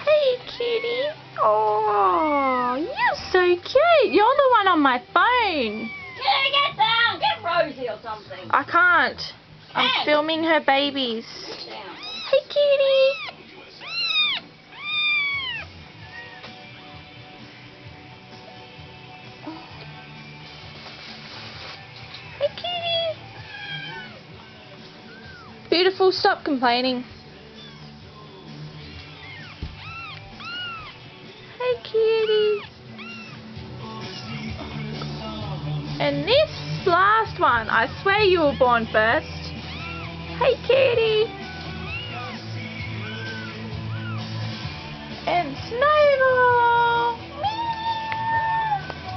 Hey, kitty. Oh, you're so cute. You're the one on my phone. Yeah, get down. Get Rosie or something. I can't. I'm filming her babies. Get down. Hey, kitty. Hey, kitty. Beautiful, stop complaining. Hey, kitty. And this last one, I swear you were born first. Hey, kitty. And Snowball.